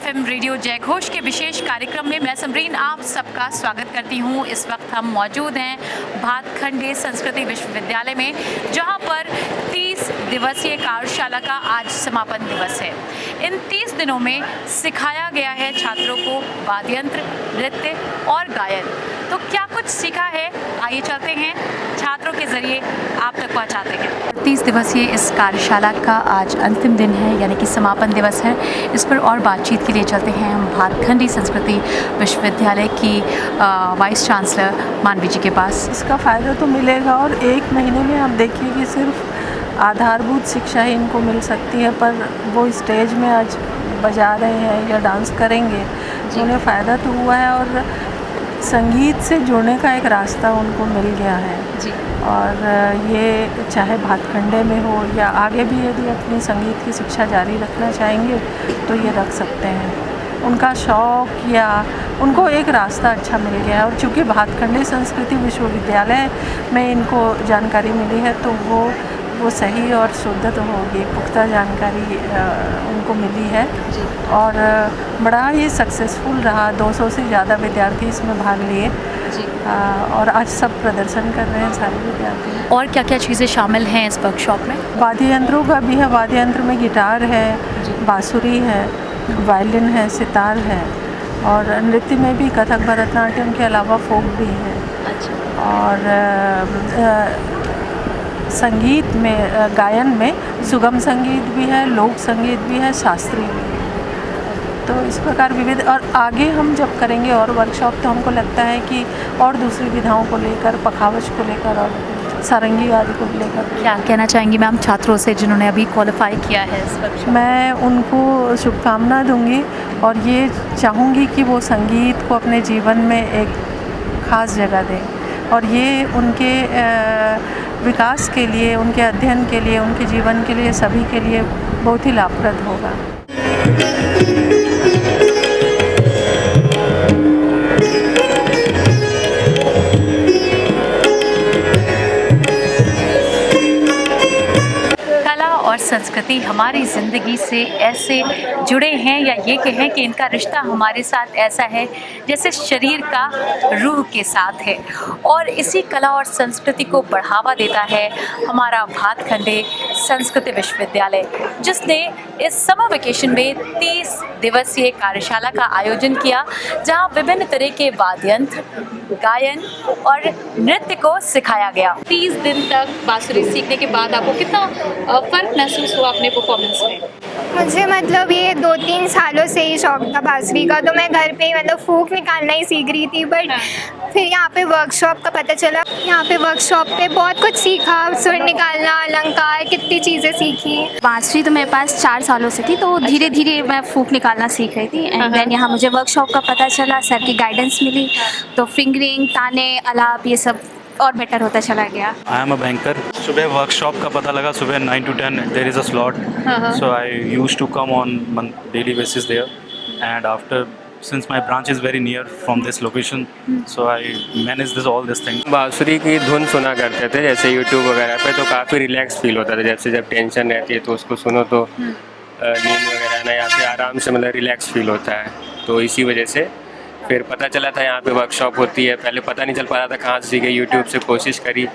FM radio जयघोष के विशेष कार्यक्रम में मैं समरीन आप सबका स्वागत करती हूँ। इस वक्त हम मौजूद हैं भातखंडे संस्कृति विश्वविद्यालय में, जहाँ पर 30 दिवसीय कार्यशाला का आज समापन दिवस है। इन 30 दिनों में सिखाया गया है छात्रों को वाद्य यंत्र, नृत्य और गायन। तो क्या कुछ सीखा है, आइए चलते हैं छात्रों के जरिए आप तक पहुँचाते हैं। 30 दिवसीय इस कार्यशाला का आज अंतिम दिन है, यानी कि समापन दिवस है। इस पर और बातचीत के लिए चलते हैं हम भातखंडी संस्कृति विश्वविद्यालय की वाइस चांसलर मानवी जी के पास। इसका फ़ायदा तो मिलेगा और 1 महीने में आप देखिए कि सिर्फ आधारभूत शिक्षा ही इनको मिल सकती है, पर वो स्टेज में आज बजा रहे हैं या डांस करेंगे तो उन्हें फ़ायदा तो हुआ है और संगीत से जुड़ने का एक रास्ता उनको मिल गया है जी। और ये चाहे भातखंडे में हो या आगे भी यदि अपनी संगीत की शिक्षा जारी रखना चाहेंगे तो ये रख सकते हैं। उनका शौक़ या उनको एक रास्ता अच्छा मिल गया है और चूँकि भातखंडे संस्कृति विश्वविद्यालय में इनको जानकारी मिली है तो वो सही और शुद्ध तो होगी, पुख्ता जानकारी उनको मिली है जी। और बड़ा ये सक्सेसफुल रहा। 200 से ज़्यादा विद्यार्थी इसमें भाग लिए जी। और आज सब प्रदर्शन कर रहे हैं सारे विद्यार्थी। और क्या क्या चीज़ें शामिल हैं इस वर्कशॉप में? वाद्य यंत्रों का भी है। वाद्य यंत्र में गिटार है, बांसुरी है, वायलिन है, सितार है और नृत्य में भी कथक, भरतनाट्यम के अलावा फोक भी है। अच्छा। और संगीत में, गायन में सुगम संगीत भी है, लोक संगीत भी है, शास्त्रीय भी है। तो इस प्रकार विविध, और आगे हम जब करेंगे और वर्कशॉप तो हमको लगता है कि और दूसरी विधाओं को लेकर, पखावज को लेकर और सारंगी आदि को लेकर। क्या कहना चाहेंगी मैम छात्रों से जिन्होंने अभी क्वालिफाई किया है इस वर्कशॉप? मैं उनको शुभकामना दूंगी और ये चाहूँगी कि वो संगीत को अपने जीवन में एक ख़ास जगह दें और ये उनके विकास के लिए, उनके अध्ययन के लिए, उनके जीवन के लिए, सभी के लिए बहुत ही लाभप्रद होगा। और संस्कृति हमारी ज़िंदगी से ऐसे जुड़े हैं या ये कहें कि इनका रिश्ता हमारे साथ ऐसा है जैसे शरीर का रूह के साथ है। और इसी कला और संस्कृति को बढ़ावा देता है हमारा भातखंडे संस्कृति विश्वविद्यालय, जिसने इस समर वेकेशन में 30 दिवसीय कार्यशाला का आयोजन किया, जहां विभिन्न तरह के वाद्य यंत्र, गायन और नृत्य को सिखाया गया। 30 दिन तक बांसुरी सीखने के बाद आपको कितना फ़र्क महसूस हुआ अपने परफॉर्मेंस में? मुझे मतलब ये 2-3 सालों से ही शौक था बांसुरी का, तो मैं घर पे ही मतलब फूंक निकालना ही सीख रही थी। बट फिर यहाँ पे वर्कशॉप का पता चला, यहाँ पे वर्कशॉप पे बहुत कुछ सीखा, सुर निकालना, अलंकार, कितनी चीज़ें सीखी। बांसुरी तो मेरे पास 4 सालों से थी, तो धीरे धीरे मैं फूंक निकालना सीख रही थी। एंड देन यहाँ मुझे वर्कशॉप का पता चला, सर की गाइडेंस मिली, तो फिंगरिंग, ताने, आलाप ये सब और बेटर होता चला गया। I am a banker. सुबह वर्कशॉप का पता लगा, सुबह 9 to 10 there is a slot, so I used to come on daily basis there and after since my branch is very near from this location, so I manage all this thing. बांसुरी की धुन सुना करते थे जैसे YouTube वगैरह पे, तो काफ़ी रिलैक्स फील होता था। जैसे जब टेंशन रहती है तो उसको सुनो तो नींद वगैरह ना या फिर आराम से मतलब रिलैक्स फील होता है। तो इसी वजह से फिर पता चला था यहाँ पे वर्कशॉप होती है। पहले पता नहीं चल पा रहा था कहाँ से सीखे, यूट्यूब से कोशिश करी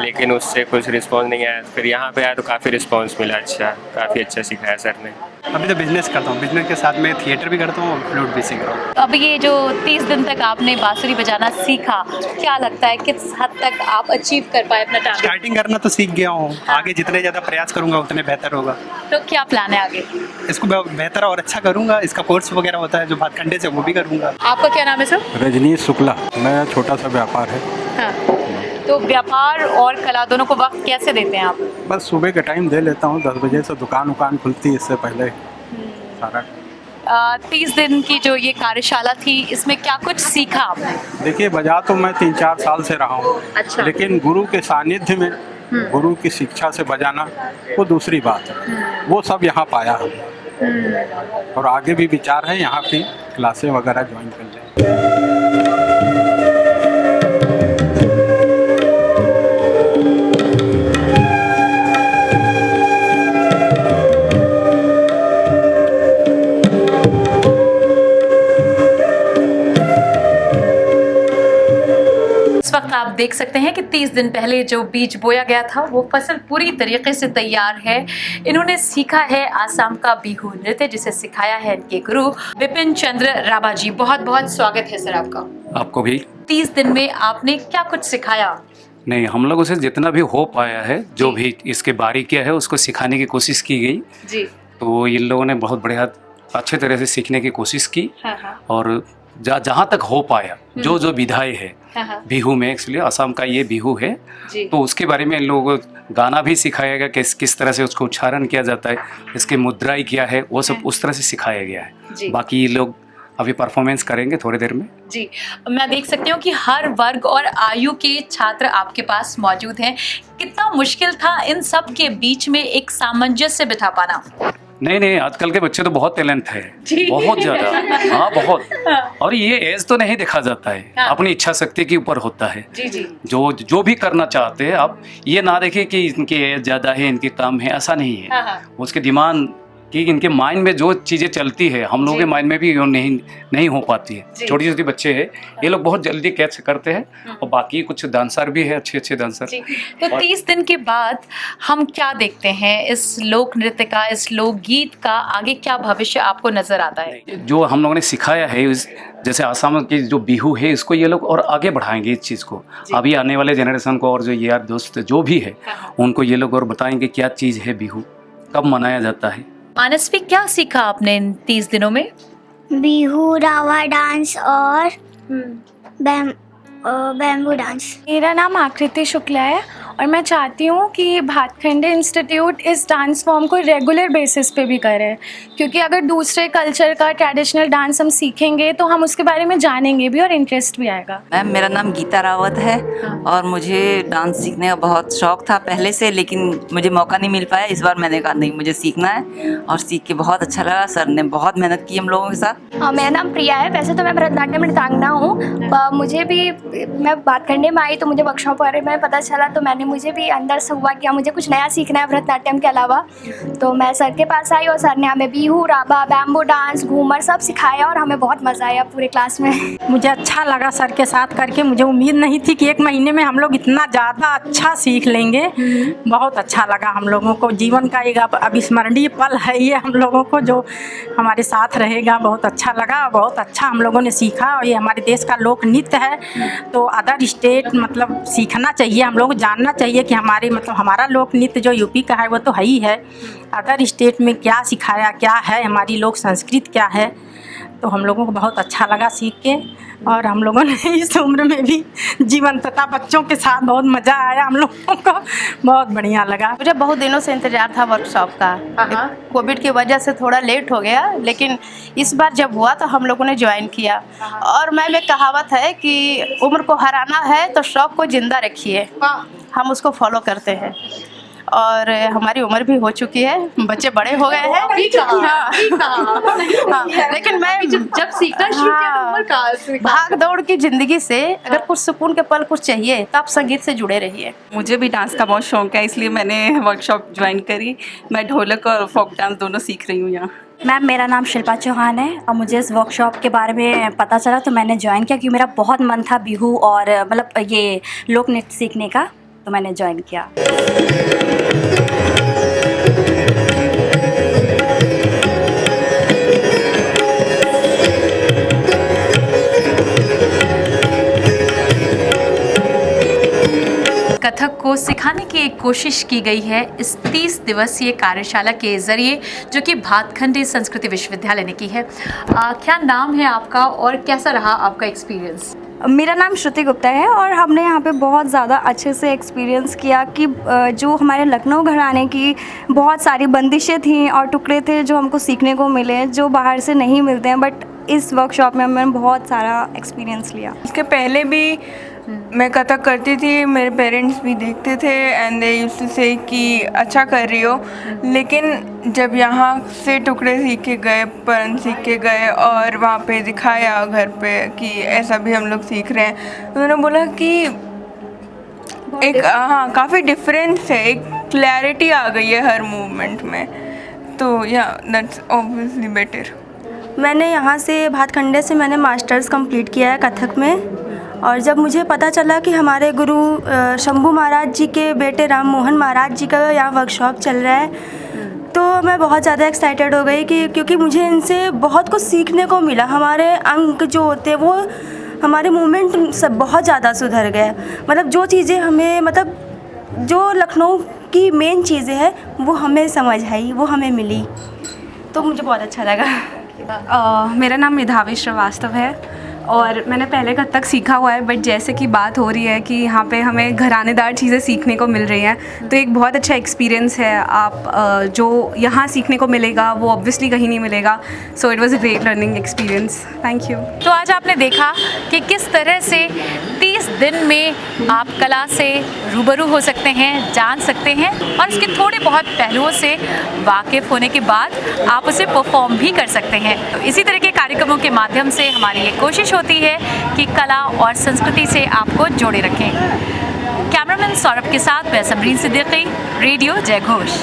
लेकिन उससे कुछ रिस्पॉन्स नहीं आया। फिर यहाँ पे आया तो काफ़ी रिस्पॉन्स मिला, अच्छा, काफ़ी अच्छा सिखाया सर ने। अभी तो बिजनेस करता हूँ, बिजनेस के साथ में थिएटर भी करता हूँ और फ्लूट भी सीख रहा हूँ। अब ये जो 30 दिन तक आपने बांसुरी बजाना सीखा, क्या लगता है किस हद तक आप अचीव कर पाए अपना टारगेट? स्टार्टिंग करना तो सीख गया हूँ, आगे जितने ज़्यादा प्रयास करूँगा उतने बेहतर होगा। तो क्या प्लान है आगे? इसको बेहतर और अच्छा करूँगा। इसका कोर्स वगैरह होता है जो भातखंडे से, वो भी करूँगा। आपका क्या नाम है सर? रजनीश शुक्ला। मेरा छोटा सा व्यापार है। हाँ। तो व्यापार और कला दोनों को वक्त कैसे देते हैं आप? बस सुबह का टाइम दे लेता हूँ, 10 बजे से दुकान खुलती है, इससे पहले सारा। 30 दिन की जो ये कार्यशाला थी, इसमें क्या कुछ सीखा आपने? देखिए, बजा तो मैं 3-4 साल से रहा हूँ। अच्छा। लेकिन गुरु के सानिध्य में, गुरु की शिक्षा से बजाना वो दूसरी बात है। वो सब यहाँ पाया है और आगे भी विचार है यहाँ की क्लासें वगैरह ज्वाइन कर लें। देख सकते हैं कि 30 दिन पहले जो बीज बोया गया था वो फसल पूरी तरीके से तैयार है। इन्होंने सीखा है आसाम का बिहू नृत्य, जिसे सिखाया है इनके गुरु विपिन चंद्र राभा जी। बहुत बहुत स्वागत है सर आपका। आपको भी। 30 दिन में आपने क्या कुछ सिखाया? नहीं, हम लोगों से जितना भी हो पाया है, जो भी इसके बारीकियां है उसको सिखाने की कोशिश की गई जी। तो इन लोगों ने बहुत बढ़िया अच्छे तरह से सीखने की कोशिश की। हाँ। और जहाँ तक हो पाया जो जो विधाएं है बिहू में, एक्चुअली असम का ये बिहू है जी। तो उसके बारे में इन लोगों को गाना भी सिखाया गया, किस तरह से उसको उच्चारण किया जाता है, इसके मुद्राएं क्या है, वो सब उस तरह से सिखाया गया है। बाकी ये लोग अभी परफॉर्मेंस करेंगे थोड़ी देर में। जी, मैं देख सकती हूँ कि हर वर्ग और आयु के छात्र आपके पास मौजूद हैं। कितना मुश्किल था इन सब के बीच में एक सामंजस्य बिठा पाना? नहीं, आजकल के बच्चे तो बहुत टैलेंट है, बहुत ज़्यादा। हाँ, बहुत। और ये एज तो नहीं देखा जाता है, अपनी इच्छा शक्ति के ऊपर होता है। जी। जो भी करना चाहते हैं आप ये ना देखें कि इनकी एज ज़्यादा है, इनकी कम है, ऐसा नहीं है। उसके दिमाग कि इनके माइंड में जो चीज़ें चलती है हम लोगों के माइंड में भी नहीं हो पाती है। छोटी छोटी बच्चे हैं, ये लोग बहुत जल्दी कैच करते हैं। और बाकी कुछ डांसर भी है, अच्छे डांसर। तो 30 दिन के बाद हम क्या देखते हैं इस लोक नृत्य का, इस लोकगीत का? आगे क्या भविष्य आपको नजर आता है? जो हम लोगों ने सिखाया है, जैसे आसाम की जो बिहू है इसको ये लोग और आगे बढ़ाएंगे इस चीज़ को। अभी आने वाले जनरेशन को और जो यार दोस्त जो भी है उनको ये लोग और बताएंगे क्या चीज़ है बिहू, कब मनाया जाता है। मानसवी, क्या सीखा आपने इन 30 दिनों में? बिहू, रावा डांस और बैम्बू डांस। मेरा नाम आकृति शुक्ला है और मैं चाहती हूँ कि भातखंडे इंस्टीट्यूट इस डांस फॉर्म को रेगुलर बेसिस पे भी करे, क्योंकि अगर दूसरे कल्चर का ट्रेडिशनल डांस हम सीखेंगे तो हम उसके बारे में जानेंगे भी और इंटरेस्ट भी आएगा। मैम, मेरा नाम गीता रावत है और मुझे डांस सीखने का बहुत शौक था पहले से, लेकिन मुझे मौका नहीं मिल पाया। इस बार मैंने कहा नहीं, मुझे सीखना है और सीख के बहुत अच्छा लगा। सर ने बहुत मेहनत की हम लोगों के साथ। मेरा नाम प्रिया है। वैसे तो मैं भरतनाट्यम नृत्यांगना हूँ। मुझे भी, मैं भातखंडे में आई तो मुझे वर्कशॉप बारे में पता चला, तो मुझे भी अंदर से हुआ कि मुझे कुछ नया सीखना है भरतनाट्यम के अलावा। तो मैं सर के पास आई और सर ने हमें बिहू, राभा, बैम्बू डांस, घूमर सब सिखाया और हमें बहुत मज़ा आया पूरे क्लास में। मुझे अच्छा लगा सर के साथ करके। मुझे उम्मीद नहीं थी कि 1 महीने में हम लोग इतना ज़्यादा अच्छा सीख लेंगे। बहुत अच्छा लगा हम लोगों को। जीवन का एक अविस्मरणीय पल है ये हम लोगों को, जो हमारे साथ रहेगा। बहुत अच्छा लगा, बहुत अच्छा हम लोगों ने सीखा। और ये हमारे देश का लोक नृत्य है तो अदर स्टेट मतलब सीखना चाहिए, हम लोग जानना चाहिए कि हमारे मतलब हमारा लोक नृत्य जो यूपी का है वो तो है ही है। अदर स्टेट में क्या सिखाया, क्या है, हमारी लोक संस्कृति क्या है, तो हम लोगों को बहुत अच्छा लगा सीख के। और हम लोगों ने इस उम्र में भी जीवंतता, बच्चों के साथ बहुत मज़ा आया हम लोगों को, बहुत बढ़िया लगा। मुझे बहुत दिनों से इंतज़ार था वर्कशॉप का। कोविड की वजह से थोड़ा लेट हो गया, लेकिन इस बार जब हुआ तो हम लोगों ने ज्वाइन किया। और मैम, एक कहावत है कि उम्र को हराना है तो शौक़ को ज़िंदा रखिए। हम उसको फॉलो करते हैं और हमारी उम्र भी हो चुकी है, बच्चे बड़े हो गए हैं। लेकिन मैं जब सीखना शुरू किया तो उम्र कहाँ से? भाग दौड़ की ज़िंदगी से अगर कुछ सुकून के पल कुछ चाहिए तो आप संगीत से जुड़े रहिए। मुझे भी डांस का बहुत शौक है, इसलिए मैंने वर्कशॉप ज्वाइन करी। मैं ढोलक और फोक डांस दोनों सीख रही हूँ यहाँ। मैम, मेरा नाम शिल्पा चौहान है और मुझे इस वर्कशॉप के बारे में पता चला तो मैंने ज्वाइन किया, क्योंकि मेरा बहुत मन था बिहू और मतलब ये लोक नृत्य सीखने का, तो मैंने ज्वाइन किया। कथक को सिखाने की एक कोशिश की गई है इस 30 दिवसीय कार्यशाला के ज़रिए, जो कि भातखंडे संस्कृति विश्वविद्यालय ने की है। क्या नाम है आपका और कैसा रहा आपका एक्सपीरियंस? मेरा नाम श्रुति गुप्ता है और हमने यहाँ पे बहुत ज़्यादा अच्छे से एक्सपीरियंस किया कि जो हमारे लखनऊ घराने की बहुत सारी बंदिशें थीं और टुकड़े थे जो हमको सीखने को मिले, जो बाहर से नहीं मिलते हैं, बट इस वर्कशॉप में मैंने बहुत सारा एक्सपीरियंस लिया। इसके पहले भी मैं कथक करती थी, मेरे पेरेंट्स भी देखते थे एंड दे यूज्ड टू से कि अच्छा कर रही हो। लेकिन जब यहाँ से टुकड़े सीख के गए, परन सीख के गए और वहाँ पे दिखाया घर पे कि ऐसा भी हम लोग सीख रहे हैं, तो उन्होंने बोला कि एक काफ़ी डिफरेंस है, एक क्लैरिटी आ गई है हर मूवमेंट में। तो या दैट्स ऑब्वियसली बेटर। मैंने यहाँ से भातखंडे से मैंने मास्टर्स कंप्लीट किया है कथक में और जब मुझे पता चला कि हमारे गुरु शंभू महाराज जी के बेटे राम मोहन महाराज जी का यहाँ वर्कशॉप चल रहा है, तो मैं बहुत ज़्यादा एक्साइटेड हो गई कि क्योंकि मुझे इनसे बहुत कुछ सीखने को मिला। हमारे अंग जो होते हैं वो हमारे मूवमेंट सब बहुत ज़्यादा सुधर गए। मतलब जो चीज़ें हमें मतलब जो लखनऊ की मेन चीज़ें हैं वो हमें समझ आई, वो हमें मिली, तो मुझे बहुत अच्छा लगा। मेरा नाम मेधावी श्रीवास्तव है और मैंने पहले कथक सीखा हुआ है, बट जैसे कि बात हो रही है कि यहाँ पे हमें घरानेदार चीज़ें सीखने को मिल रही हैं, तो एक बहुत अच्छा एक्सपीरियंस है। आप जो यहाँ सीखने को मिलेगा वो ऑब्वियसली कहीं नहीं मिलेगा। So it was a great learning experience. Thank you. तो आज आपने देखा कि किस तरह से 30 दिन में आप कला से रूबरू हो सकते हैं, जान सकते हैं और उसके थोड़े बहुत पहलुओं से वाकिफ़ होने के बाद आप उसे परफॉर्म भी कर सकते हैं। तो इसी तरह के कार्यक्रमों के माध्यम से हमारी ये कोशिश होती है कि कला और संस्कृति से आपको जोड़े रखें। कैमरामैन सौरभ के साथ मैं समरीन सिद्दीकी, रेडियो जय घोष।